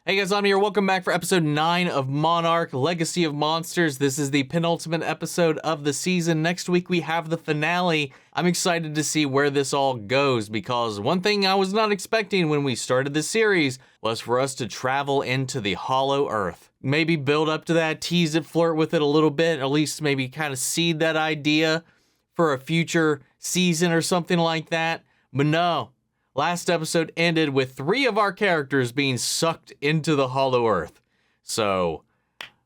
Hey guys, I'm here. Welcome back for episode 9 of Monarch, Legacy of Monsters. This is the penultimate episode of the season. Next week we have the finale. I'm excited to see where this all goes because one thing I was not expecting when we started the series was for us to travel into the Hollow Earth. Maybe build up to that, tease it, flirt with it a little bit, at least maybe kind of seed that idea for a future season or something like that. But no. Last episode ended with 3 of our characters being sucked into the Hollow Earth. So,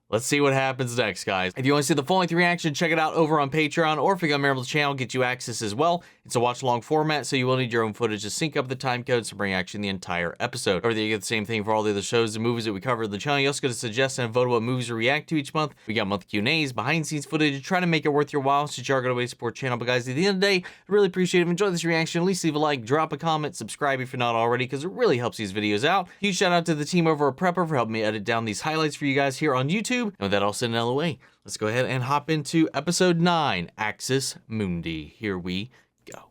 let's see what happens next, guys. If you want to see the full-length reaction, check it out over on Patreon, or if you become a member of the channel, get you access as well. It's a watch-along format, so you will need your own footage to sync up the time codes to bring action the entire episode. Or you get the same thing for all the other shows and movies that we cover on the channel. You also get to suggest and vote what movies to react to each month. We got monthly Q&As, behind-the-scenes footage, trying to make it worth your while, so you are going to support the channel. But guys, at the end of the day, I really appreciate it. If you enjoyed this reaction, at least leave a like, drop a comment, subscribe if you're not already, because it really helps these videos out. Huge shout out to the team over at Prepper for helping me edit down these highlights for you guys here on YouTube. And with that all said and out of the way, let's go ahead and hop into episode 9, Axis Mundi. Here we go.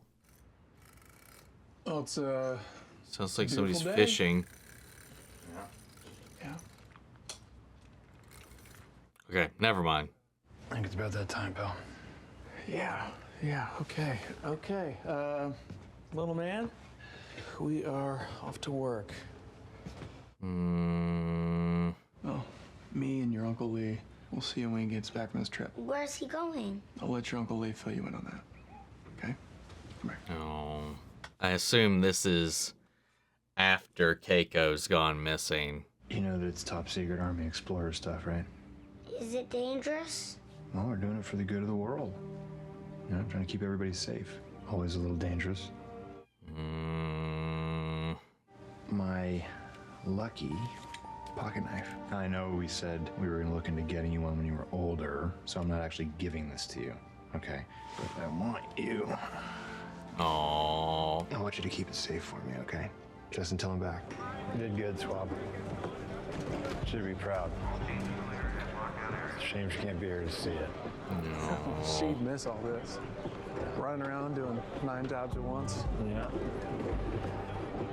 Well, it's Sounds like somebody's day. fishing. Yeah. Okay, never mind. I think it's about that time, pal. Yeah, okay. Little man, we are off to work. Well, me and your Uncle Lee, we'll see you when he gets back from his trip. Where's he going? I'll let your Uncle Lee fill you in on that. Okay? Come here. Oh, I assume this is after Keiko's gone missing. You know that it's top secret Army Explorer stuff, right? Is it dangerous? Well, we're doing it for the good of the world. You know, trying to keep everybody safe. Always a little dangerous. My lucky pocket knife. I know we said we were gonna look into getting you one when you were older, so I'm not actually giving this to you, okay? But I want you. Oh, I want you to keep it safe for me, okay? Just until I'm back. You did good, Swab. Should be proud. Shame she can't be here to see it. She'd miss all this. Running around doing 9 jobs at once. Yeah.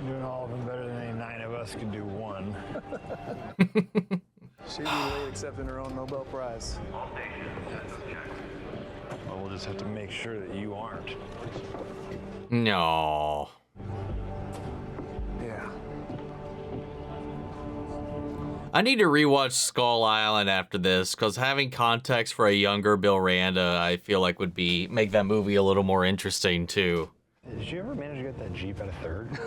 Doing all of them better than any 9 of us could do one. She'd be late accepting her own Nobel Prize. Well, we'll just have to make sure that you aren't. no. Yeah. I need to rewatch Skull Island after this, because having context for a younger Bill Randa, I feel like would make that movie a little more interesting too. Did you ever manage to get that Jeep out of 3rd?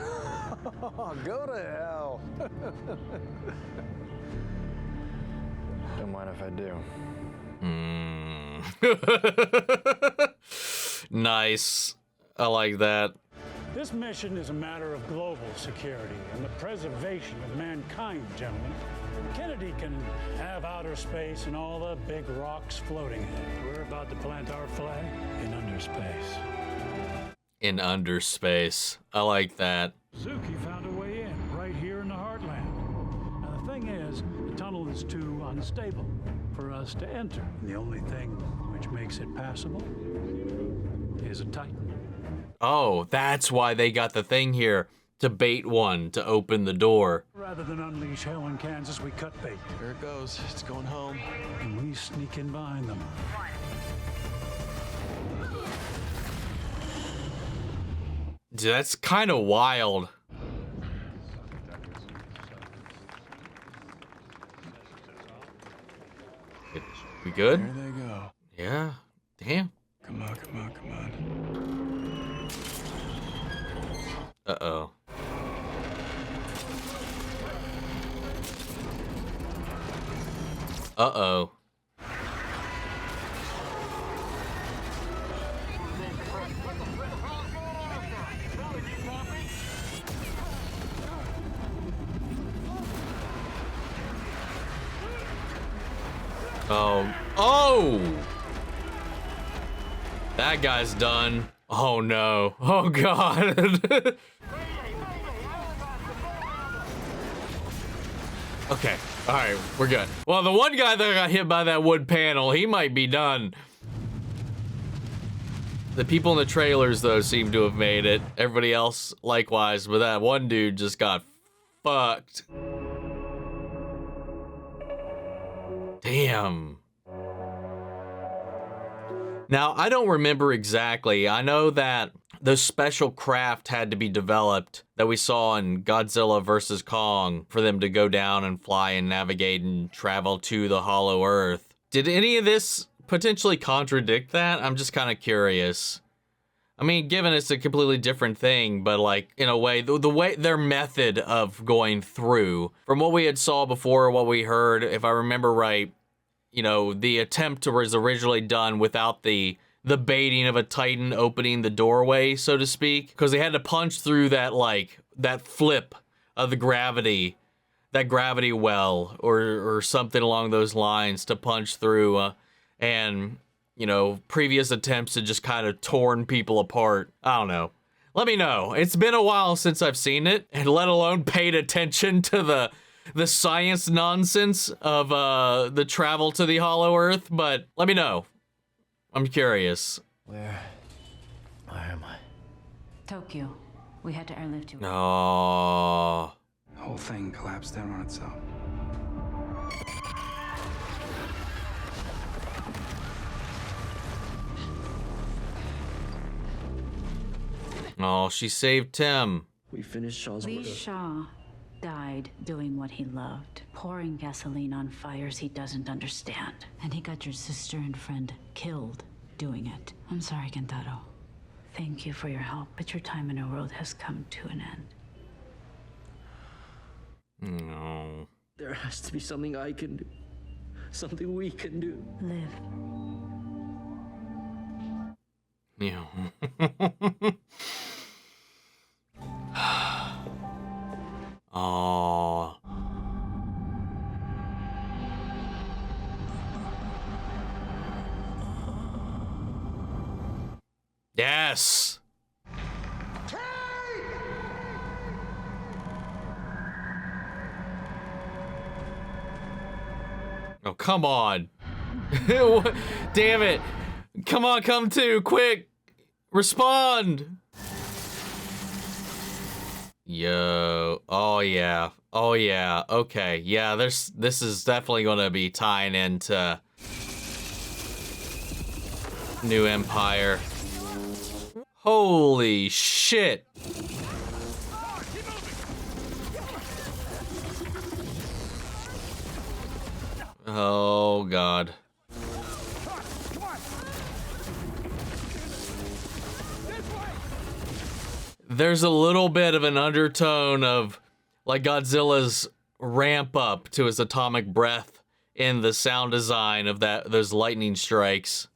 Oh, go to hell. Don't mind if I do. Nice. I like that. This mission is a matter of global security and the preservation of mankind, gentlemen. Kennedy can have outer space and all the big rocks floating in it. We're about to plant our flag in underspace. In underspace. I like that. Suki found a way in right here in the heartland. Now the thing is, the tunnel is too unstable for us to enter. The only thing which makes it passable is a Titan. Oh, that's why they got the thing here. To bait one to open the door. Rather than unleash hell in Kansas, we cut bait. Here it goes. It's going home. And we sneak in behind them. Dude, that's kind of wild. We good? There they go. Yeah. Damn. Come on. Uh-oh. Uh-oh. Oh. Oh! That guy's done. Oh no. Oh god. Okay. Alright, we're good. Well, the one guy that got hit by that wood panel, he might be done. The people in the trailers, though, seem to have made it. Everybody else, likewise, but that one dude just got fucked. Damn. Now, I don't remember exactly. I know that those special craft had to be developed that we saw in Godzilla vs. Kong for them to go down and fly and navigate and travel to the Hollow Earth. Did any of this potentially contradict that? I'm just kind of curious. I mean, given it's a completely different thing, but like, in a way, the way their method of going through, from what we had saw before, what we heard, if I remember right, you know, the attempt was originally done without the baiting of a Titan opening the doorway, so to speak, because they had to punch through that, like, that flip of the gravity, that gravity well, or something along those lines to punch through, and, you know, previous attempts had just kind of torn people apart. I don't know. Let me know. It's been a while since I've seen it, and let alone paid attention to the science nonsense of the travel to the Hollow Earth, but let me know. I'm curious. Where am I? Tokyo. We had to airlift you. Oh. The whole thing collapsed down on itself. Oh, she saved Tim. We finished Shaw's Lee murder. Shaw died doing what he loved, pouring gasoline on fires he doesn't understand. And he got your sister and friend killed doing it. I'm sorry, Kentaro. Thank you for your help, but your time in our world has come to an end. No. There has to be something I can do. Something we can do. Live. Yeah. Oh. Yes. Oh, come on. Damn it. Come on, come to, quick. Respond. Yo. Oh, yeah. Oh, yeah. Okay. Yeah, this is definitely going to be tying into New Empire. Holy shit. Oh, God. There's a little bit of an undertone of like Godzilla's ramp up to his atomic breath in the sound design of those lightning strikes.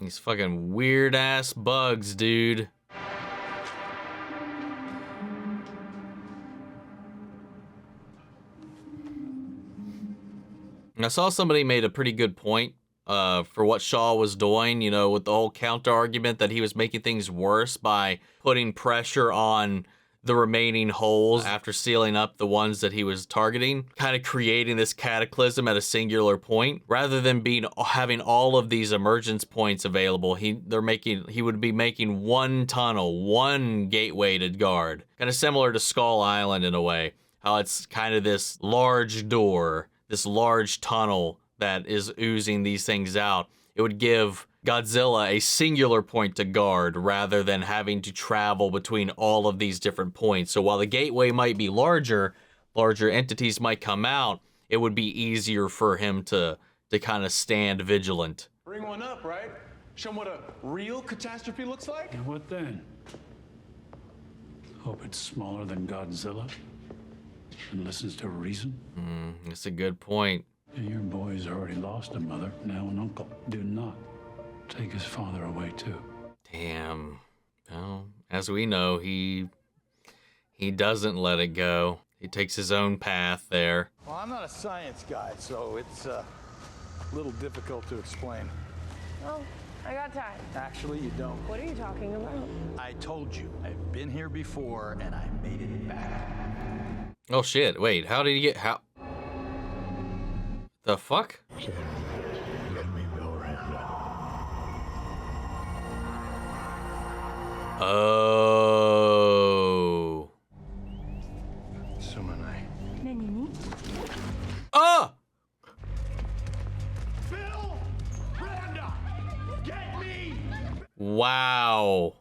These fucking weird ass bugs, dude. I saw somebody made a pretty good point for what Shaw was doing, you know, with the whole counter argument that he was making things worse by putting pressure on the remaining holes after sealing up the ones that he was targeting, kind of creating this cataclysm at a singular point rather than having all of these emergence points available. He would be making one tunnel, one gateway to guard, kind of similar to Skull Island in a way, how it's kind of this large door, this large tunnel that is oozing these things out. It would give Godzilla a singular point to guard rather than having to travel between all of these different points. So while the gateway might be larger entities might come out, it would be easier for him to kind of stand vigilant. Bring one up, right? Show them what a real catastrophe looks like? And what then? Hope it's smaller than Godzilla and listens to reason? That's a good point. And your boy's already lost a mother, now an uncle. Do not take his father away too. Damn. Well, as we know, he doesn't let it go. He takes his own path there. Well, I'm not a science guy, so it's a little difficult to explain. Oh, I got time. Actually, you don't. What are you talking about? I told you, I've been here before and I made it back. Oh shit, wait, how did he get, the fuck? Let me go, Randa. Oh. Sumanai. Oh! Bill! Brenda! Get me! Wow.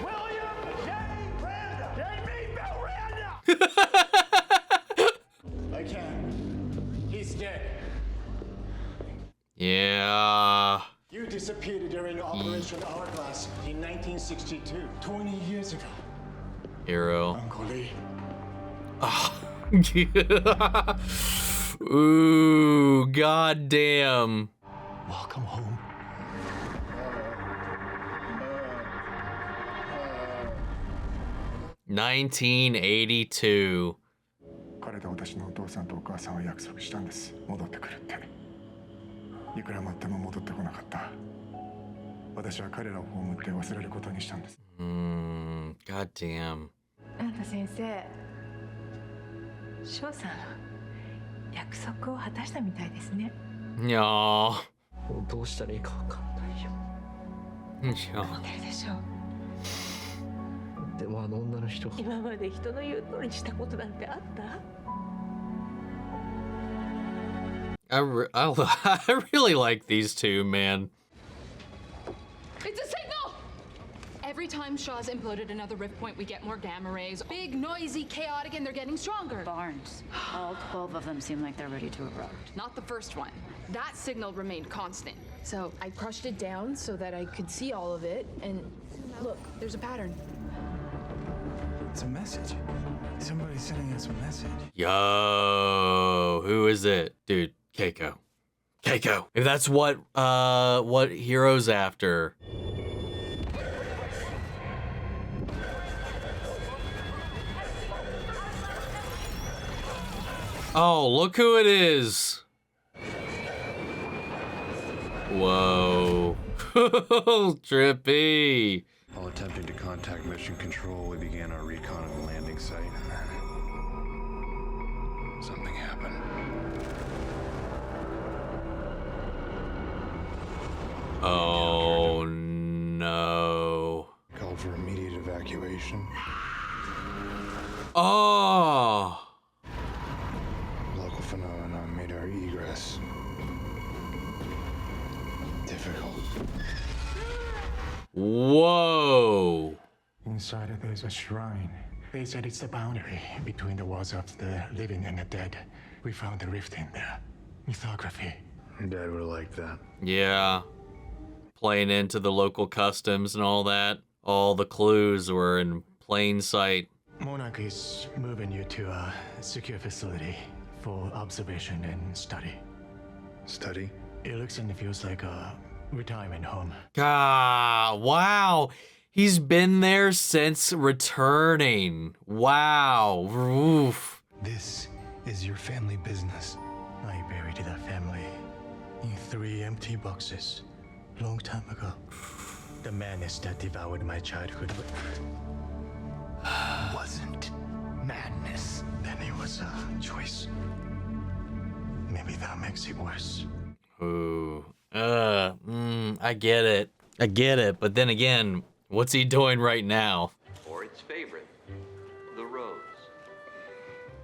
William J. Brenda! Get me, Bill Randa! I can't. He's dead. Yeah. You disappeared during Operation Hourglass in 1962, 20 years ago. Hero. Uncle Lee. Ooh, goddamn. Welcome home. 1982. 彼と私のお父さんとお母さんは約束したんです。戻ってくるって。いくら待っても戻ってこなかった。私は彼らを葬って忘れることにしたんです。God damn. あんた先生、翔さん、約束を果たしたみたいですね。いやー。どうしたらいいかわかんないよ。いや。わかるでしょ。でもあの女の人が今まで人の言う通りにしたことなんてあった？ I really like these two, man. It's a signal! Every time Shaw's imploded another rift point, we get more gamma rays. Big, noisy, chaotic, and they're getting stronger. Barnes. All 12 of them seem like they're ready to erupt. Not the first one. That signal remained constant. So I crushed it down so that I could see all of it, and look, there's a pattern. It's a message. Somebody's sending us a message. Yo, who is it? Dude, Keiko. Keiko. If that's what Hero's after. Oh, look who it is. Whoa. Trippy. While attempting to contact Mission Control, we began our recon of the landing site. Something happened. Oh, no. Called for immediate evacuation. Oh. Local phenomena made our egress difficult. Whoa. Inside it, there's a shrine. They said it's the boundary between the worlds of the living and the dead. We found a rift in there. Mythography. Your dad would have liked that. Yeah. Playing into the local customs and all that. All the clues were in plain sight. Monarch is moving you to a secure facility for observation and study. Study? It looks and feels like a retirement home. God, wow. He's been there since returning. Wow. Oof. This is your family business. I buried that family in 3 empty boxes long time ago. The madness that devoured my childhood wasn't madness. Then it was a choice. Maybe that makes it worse. Ooh. I get it. I get it. But then again, what's he doing right now? Or its favorite, the rose.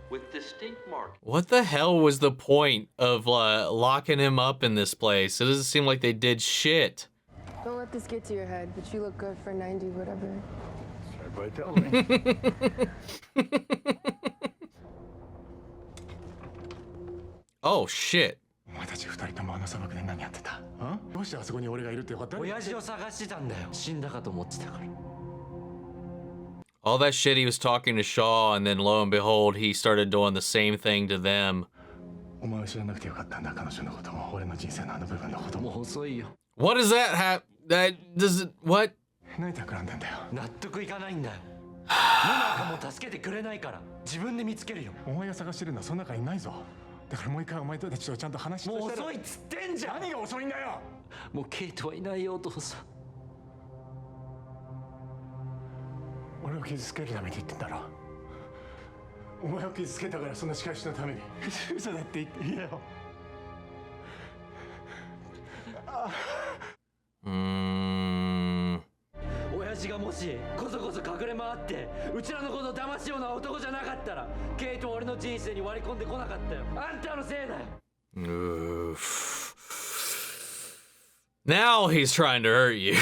With distinct markings. What the hell was the point of locking him up in this place? It doesn't seem like they did shit. Don't let this get to your head, but you look good for 90 whatever. Start by telling me. Oh, shit. お前たち2人ともあの砂漠で何やってた？どうしてあそこに俺がいるって分かった？親父を探してたんだよ。死んだかと思ってたから。All that shit he was talking to Shaw, and then lo and behold, he started doing the same thing to them. お前は知らなくてよかったんだ、彼女のことも俺の人生のあの部分のことも。もう遅いよ。What does that have? That does it? What? 何企んでんだよ。納得いかないんだよ。モナーかも助けてくれないから自分で見つけるよ。お前が探してるのはその中にないぞ。だからもう一回お前たちとちゃんと話して。もう遅いっつってんじゃん。何が遅いんだよ。もうケイトはいないよお父さん。俺を傷つけるために言ってんだろ。お前を傷つけたからその仕返しのために嘘だって言って言えよ。親父私がもしこそこそ隠れ回ってうちらのことを騙すような男じゃなかったらケイトは俺の人生に割り込んでこなかったよ。あんたのせいだよ。Oof. Now he's trying to hurt you.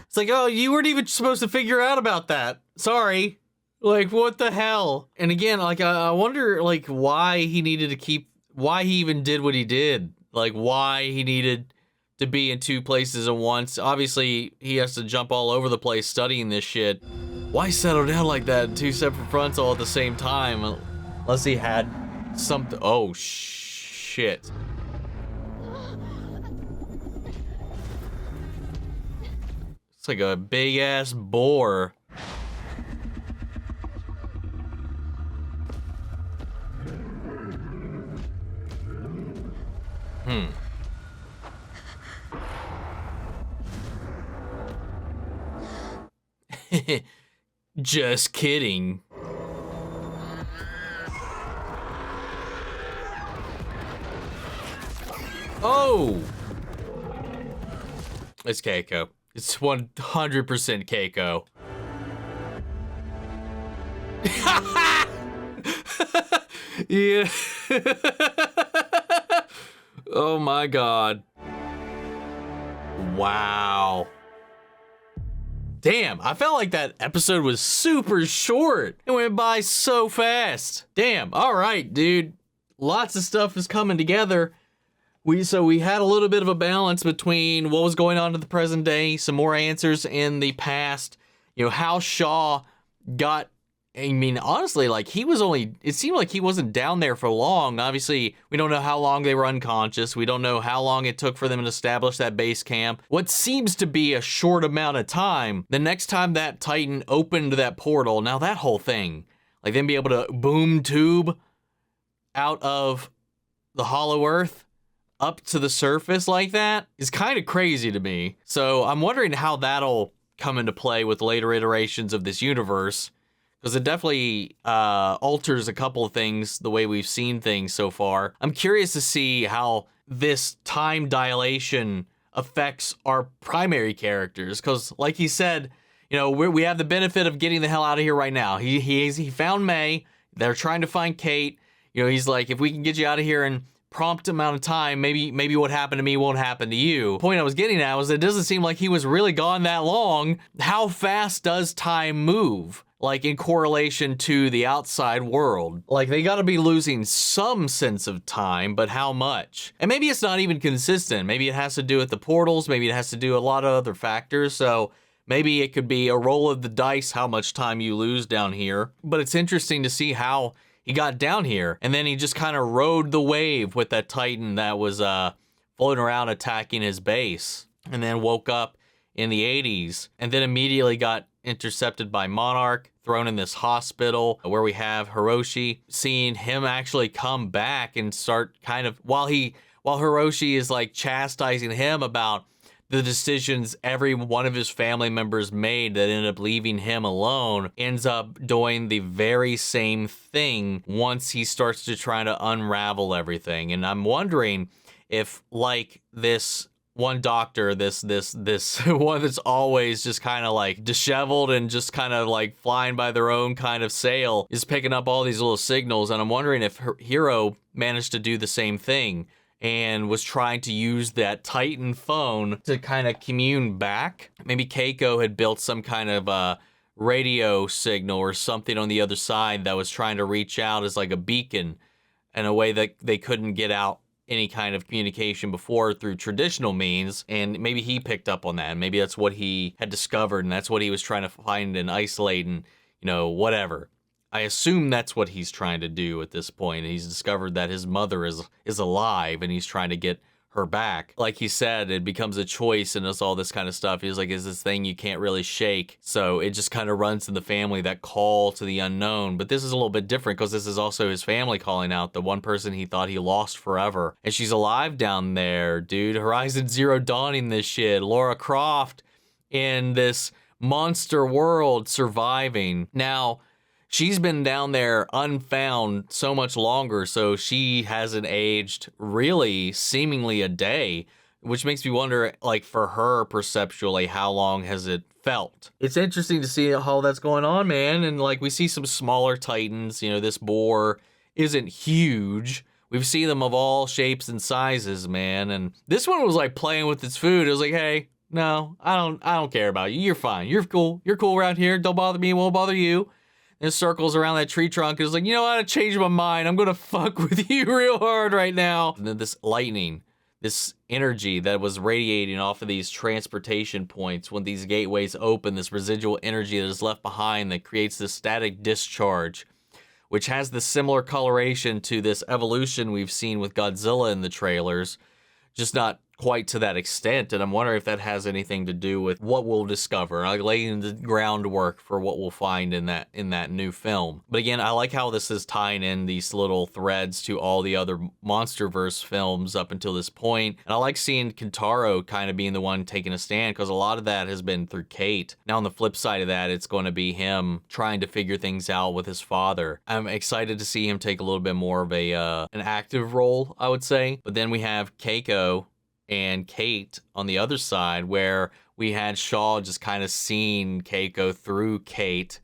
It's like, oh, you weren't even supposed to figure out about that. Sorry. Like, what the hell? And again, like, I wonder, like, why he even did what he did. Like, why he needed to be in two places at once. Obviously, he has to jump all over the place studying this shit. Why settle down like that in two separate fronts all at the same time? Unless he had something. Oh, shit. It's like a big ass boar. Just kidding. Oh! It's Keiko. It's 100% Keiko. Yeah. Oh my god. Wow. Damn, I felt like that episode was super short. It went by so fast. Damn, all right, dude. Lots of stuff is coming together. We had a little bit of a balance between what was going on in the present day, some more answers in the past, you know, how Shaw got, I mean, honestly, like, it seemed like he wasn't down there for long. Obviously, we don't know how long they were unconscious. We don't know how long it took for them to establish that base camp. What seems to be a short amount of time, the next time that Titan opened that portal, now that whole thing, like them be able to boom tube out of the hollow earth up to the surface like that is kind of crazy to me. So I'm wondering how that'll come into play with later iterations of this universe, because it definitely alters a couple of things the way we've seen things so far. I'm curious to see how this time dilation affects our primary characters, because like he said, you know, we have the benefit of getting the hell out of here right now. He found May. They're trying to find Cate. You know, he's like, if we can get you out of here in prompt amount of time, maybe what happened to me won't happen to you. The point I was getting at was it doesn't seem like he was really gone that long. How fast does time move? Like in correlation to the outside world. Like they gotta be losing some sense of time, but how much? And maybe it's not even consistent. Maybe it has to do with the portals. Maybe it has to do with a lot of other factors. So maybe it could be a roll of the dice how much time you lose down here. But it's interesting to see how he got down here, and then he just kind of rode the wave with that Titan that was floating around attacking his base, and then woke up in the 80s, and then immediately got intercepted by Monarch, thrown in this hospital where we have Hiroshi, seeing him actually come back and start kind of, while Hiroshi is like chastising him about the decisions every one of his family members made that ended up leaving him alone, ends up doing the very same thing once he starts to try to unravel everything. And I'm wondering if, like this one doctor, this one that's always just kind of like disheveled and just kind of like flying by their own kind of sail, is picking up all these little signals. And I'm wondering if Hiro managed to do the same thing and was trying to use that Titan phone to kind of commune back. Maybe Keiko had built some kind of radio signal or something on the other side that was trying to reach out as like a beacon in a way that they couldn't get out any kind of communication before through traditional means. And maybe he picked up on that. Maybe that's what he had discovered, and that's what he was trying to find and isolate and, you know, whatever. I assume that's what he's trying to do at this point. He's discovered that his mother is alive, and he's trying to get her back. Like he said, it becomes a choice, and it's all this kind of stuff. He's like, is this thing you can't really shake. So it just kind of runs in the family, that call to the unknown. But this is a little bit different because this is also his family calling out, the one person he thought he lost forever. And she's alive down there, dude. Horizon Zero Dawning this shit. Lara Croft in this monster world surviving. Now, she's been down there unfound so much longer, so she hasn't aged really seemingly a day, which makes me wonder, like, for her perceptually, how long has it felt? It's interesting to see how that's going on, man. And like, we see some smaller titans, you know, this boar isn't huge. We've seen them of all shapes and sizes, man. And this one was like playing with its food. It was like, hey, no, I don't care about you. You're fine. You're cool. You're cool around here. Don't bother me. Won't bother you. And it circles around that tree trunk. It's like, you know what? I changed my mind. I'm gonna fuck with you real hard right now. And then this lightning, this energy that was radiating off of these transportation points when these gateways open, this residual energy that is left behind that creates this static discharge, which has this similar coloration to this evolution we've seen with Godzilla in the trailers, just not quite to that extent. And I'm wondering if that has anything to do with what we'll discover, like laying the groundwork for what we'll find in that new film. But again, I like how this is tying in these little threads to all the other Monsterverse films up until this point. And I like seeing Kentaro kind of being the one taking a stand, because a lot of that has been through Cate. Now on the flip side of that, it's going to be him trying to figure things out with his father. I'm excited to see him take a little bit more of an active role, I would say. But then we have Keiko and Cate on the other side, where we had Shaw just kind of seeing Keiko through Cate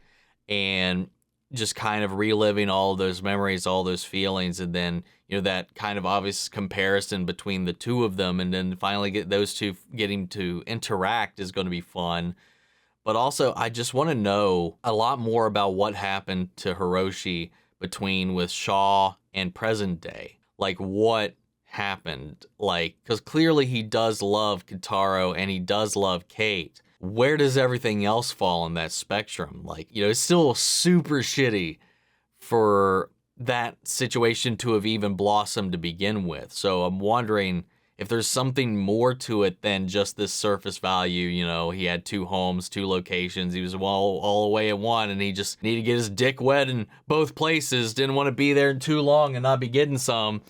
and just kind of reliving all those memories, all those feelings, and then, you know, that kind of obvious comparison between the two of them, and then finally get those two getting to interact is going to be fun. But also, I just want to know a lot more about what happened to Hiroshi with Shaw and present day. Like, what happened? Like, because clearly he does love Kentaro and he does love Cate. Where does everything else fall in that spectrum? Like, you know, it's still super shitty for that situation to have even blossomed to begin with. So I'm wondering if there's something more to it than just this surface value. You know, he had 2 homes, 2 locations. He was all away at one, and he just needed to get his dick wet in both places. Didn't want to be there too long and not be getting some.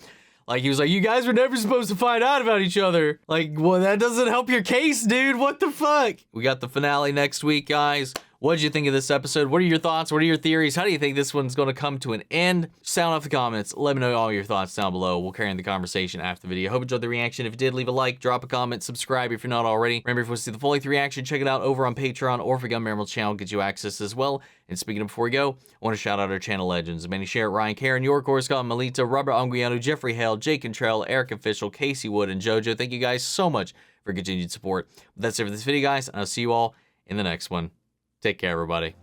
Like, he was like, you guys were never supposed to find out about each other. Like, well, that doesn't help your case, dude. What the fuck? We got the finale next week, guys. What did you think of this episode? What are your thoughts? What are your theories? How do you think this one's going to come to an end? Sound off the comments. Let me know all your thoughts down below. We'll carry on the conversation after the video. Hope you enjoyed the reaction. If you did, leave a like, drop a comment, subscribe if you're not already. Remember, if you want to see the full length reaction, check it out over on Patreon, or if you got Merrimill's channel, get you access as well. And speaking of before we go, I want to shout out our channel legends: Manny Sherritt, Ryan Karen, York Scott, Melita, Robert Anguiano, Jeffrey Hale, Jake Cantrell, Eric Official, Casey Wood, and JoJo. Thank you guys so much for continued support. But that's it for this video, guys, and I'll see you all in the next one. Take care, everybody.